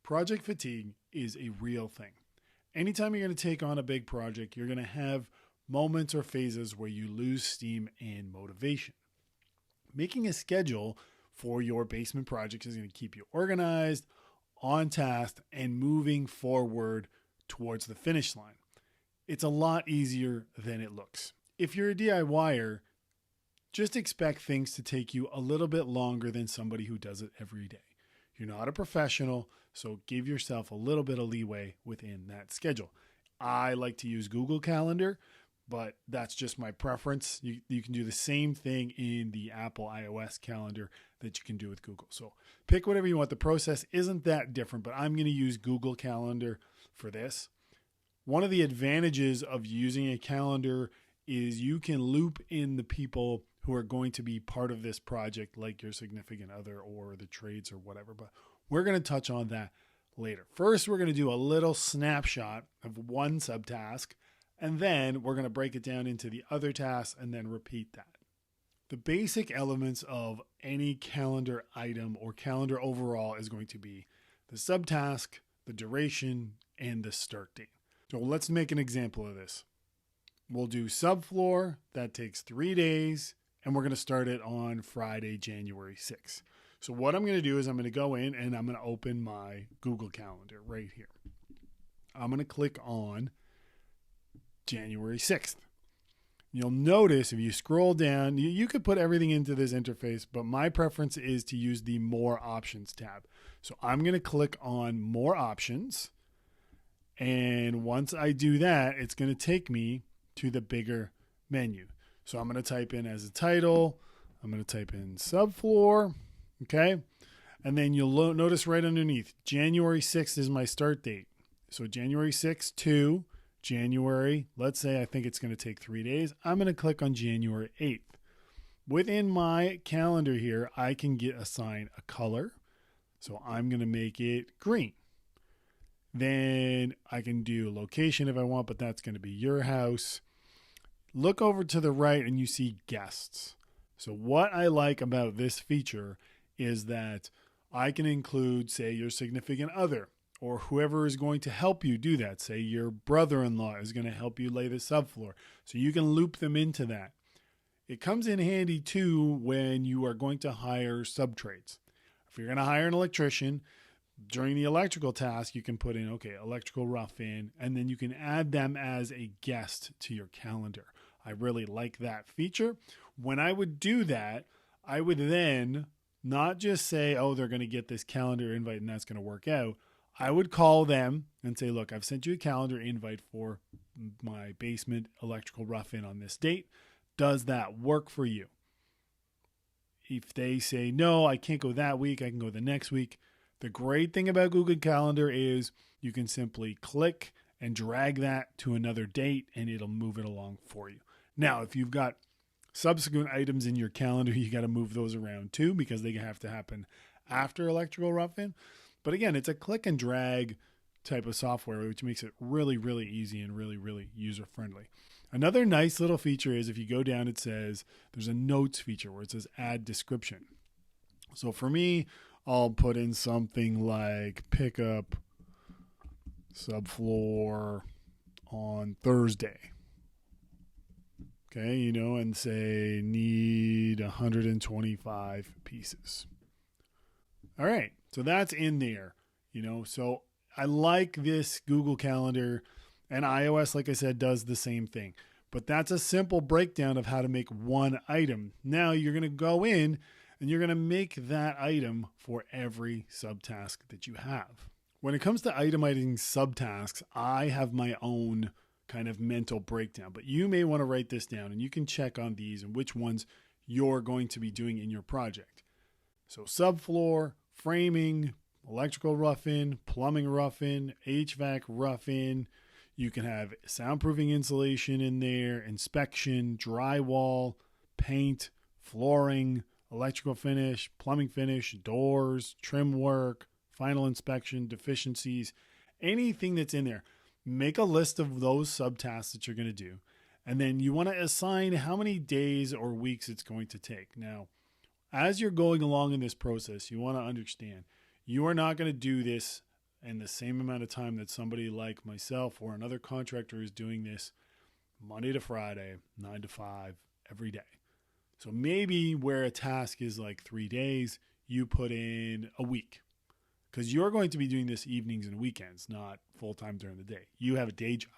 Project fatigue is a real thing. Anytime you're going to take on a big project, you're going to have moments or phases where you lose steam and motivation. Making a schedule for your basement project is going to keep you organized, on task, and moving forward towards the finish line. It's a lot easier than it looks. If you're a DIYer, just expect things to take you a little bit longer than somebody who does it every day. You're not a professional, so give yourself a little bit of leeway within that schedule. I like to use Google Calendar, but that's just my preference. You can do the same thing in the Apple iOS calendar that you can do with Google. So pick whatever you want. The process isn't that different, but I'm going to use Google Calendar for this. One of the advantages of using a calendar is you can loop in the people who are going to be part of this project, like your significant other or the trades or whatever. But we're going to touch on that later. First, we're going to do a little snapshot of one subtask, and then we're going to break it down into the other tasks and then repeat that. The basic elements of any calendar item or calendar overall is going to be the subtask, the duration, and the start date. So let's make an example of this. We'll do subfloor. That takes 3 days. And we're going to start it on Friday, January 6th. So what I'm going to do is I'm going to go in and I'm going to open my Google Calendar right here. I'm going to click on January 6th. You'll notice if you scroll down, you could put everything into this interface, but my preference is to use the More Options tab. So I'm going to click on More Options. And once I do that, it's going to take me to the bigger menu. So I'm going to type in as a title, I'm going to type in subfloor, okay? And then you'll notice right underneath, January 6th is my start date. So January 6th to January, let's say I think it's going to take 3 days. I'm going to click on January 8th. Within my calendar here, I can assign a color. So I'm going to make it green. Then I can do location if I want, but that's going to be your house. Look over to the right and you see guests. So what I like about this feature is that I can include, say, your significant other or whoever is going to help you do that. Say your brother-in-law is going to help you lay the subfloor. So you can loop them into that. It comes in handy too when you are going to hire subtrades. If you're going to hire an electrician, during the electrical task, you can put in, okay, electrical rough-in, and then you can add them as a guest to your calendar. I really like that feature. When I would do that, I would then not just say, oh, they're going to get this calendar invite and that's going to work out. I would call them and say, look, I've sent you a calendar invite for my basement electrical rough-in on this date. Does that work for you? If they say, no, I can't go that week, I can go the next week. The great thing about Google Calendar is you can simply click and drag that to another date and it'll move it along for you. Now, if you've got subsequent items in your calendar, you got to move those around too because they have to happen after electrical rough-in. But again, it's a click and drag type of software, which makes it really, really easy and really, really user-friendly. Another nice little feature is if you go down, it says there's a notes feature where it says add description. So for me, I'll put in something like pick up subfloor on Thursday. Okay, and say need 125 pieces. All right, so that's in there, So I like this Google Calendar, and iOS, like I said, does the same thing. But that's a simple breakdown of how to make one item. Now you're going to go in and you're going to make that item for every subtask that you have. When it comes to itemizing subtasks, I have my own kind of mental breakdown, but you may want to write this down and you can check on these and which ones you're going to be doing in your project. So subfloor, framing, electrical rough-in, plumbing rough-in, HVAC rough-in. You can have soundproofing insulation in there, inspection, drywall, paint, flooring, electrical finish, plumbing finish, doors, trim work, final inspection, deficiencies, anything that's in there. Make a list of those subtasks that you're going to do. And then you want to assign how many days or weeks it's going to take. Now, as you're going along in this process, you want to understand you are not going to do this in the same amount of time that somebody like myself or another contractor is doing this Monday to Friday, 9 to 5, every day. So maybe where a task is like 3 days, you put in a week, because you're going to be doing this evenings and weekends, not full-time during the day. You have a day job.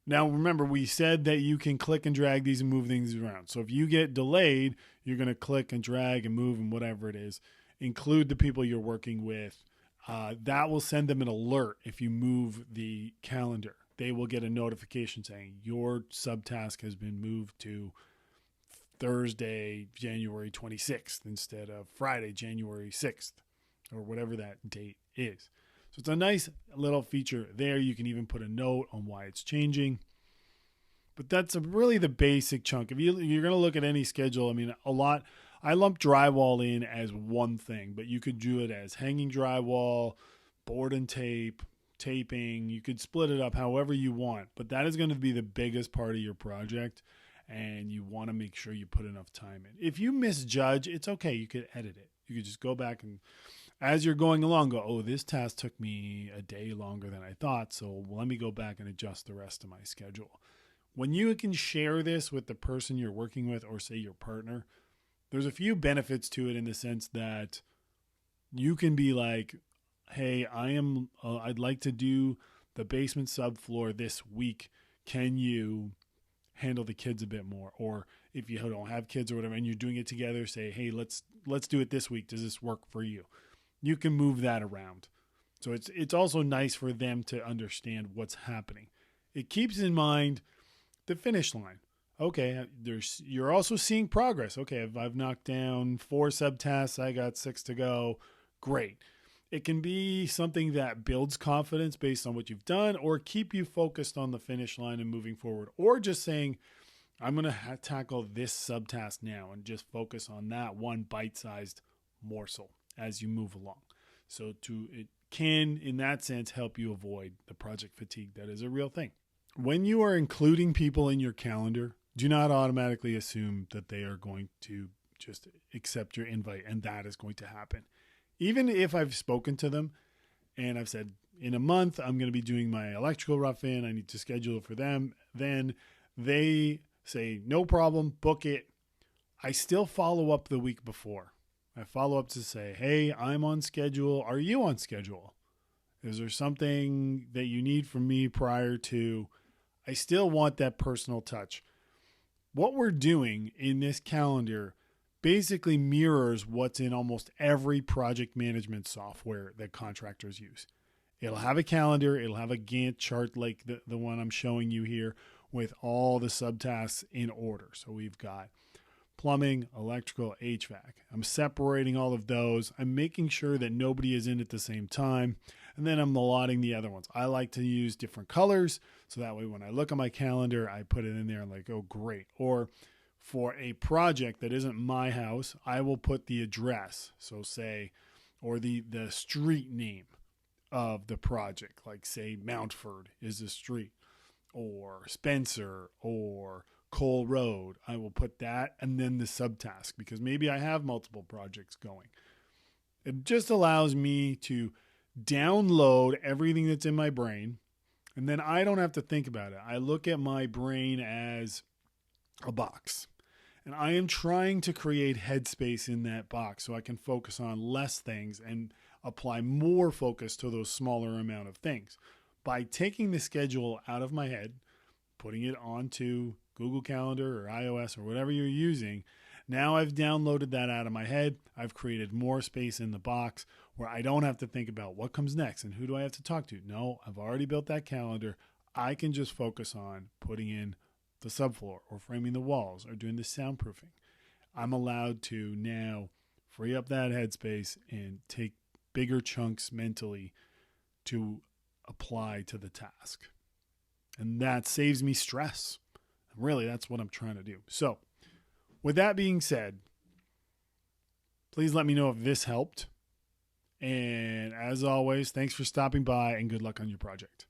Now, remember, we said that you can click and drag these and move things around. So if you get delayed, you're going to click and drag and move and whatever it is. Include the people you're working with. That will send them an alert if you move the calendar. They will get a notification saying your subtask has been moved to Thursday, January 26th instead of Friday, January 6th, or whatever that date is. So it's a nice little feature there. You can even put a note on why it's changing. But that's really the basic chunk. If you're going to look at any schedule, I mean, I lump drywall in as one thing, but you could do it as hanging drywall, board and tape, taping. You could split it up however you want, but that is going to be the biggest part of your project, and you want to make sure you put enough time in. If you misjudge, it's okay. You could edit it. You could just go back and as you're going along, go, oh, this task took me a day longer than I thought, so let me go back and adjust the rest of my schedule. When you can share this with the person you're working with, or say your partner, there's a few benefits to it in the sense that you can be like, hey, I'd like to do the basement subfloor this week. Can you handle the kids a bit more? Or if you don't have kids or whatever, and you're doing it together, say, hey, let's do it this week. Does this work for you? You can move that around. So it's also nice for them to understand what's happening. It keeps in mind the finish line. Okay, you're also seeing progress. Okay, if I've knocked down 4 subtasks, I got 6 to go. Great. It can be something that builds confidence based on what you've done, or keep you focused on the finish line and moving forward, or just saying, I'm going to tackle this subtask now and just focus on that one bite-sized morsel as you move along. So it can, in that sense, help you avoid the project fatigue that is a real thing. When you are including people in your calendar, do not automatically assume that they are going to just accept your invite and that is going to happen. Even if I've spoken to them and I've said, in a month, I'm going to be doing my electrical rough-in, I need to schedule it for them, then they say, no problem, book it. I still follow up the week before. I follow up to say, hey, I'm on schedule. Are you on schedule? Is there something that you need from me prior to? I still want that personal touch. What we're doing in this calendar basically mirrors what's in almost every project management software that contractors use. It'll have a calendar. It'll have a Gantt chart like the one I'm showing you here with all the subtasks in order. So we've got plumbing, electrical, HVAC. I'm separating all of those. I'm making sure that nobody is in at the same time. And then I'm allotting the other ones. I like to use different colors. So that way when I look at my calendar, I put it in there and like, oh, great. Or for a project that isn't my house, I will put the address. So say, or the street name of the project. Like say Mountford is the street, or Spencer, or Cole Road. I will put that and then the subtask, because maybe I have multiple projects going. It just allows me to download everything that's in my brain, and then I don't have to think about it. I look at my brain as a box, and I am trying to create headspace in that box so I can focus on less things and apply more focus to those smaller amount of things. By taking the schedule out of my head, putting it onto Google Calendar or iOS or whatever you're using, now I've downloaded that out of my head. I've created more space in the box where I don't have to think about what comes next and who do I have to talk to. No, I've already built that calendar. I can just focus on putting in the subfloor or framing the walls or doing the soundproofing. I'm allowed to now free up that headspace and take bigger chunks mentally to apply to the task. And that saves me stress. Really, that's what I'm trying to do. So, with that being said, please let me know if this helped. And as always, thanks for stopping by and good luck on your project.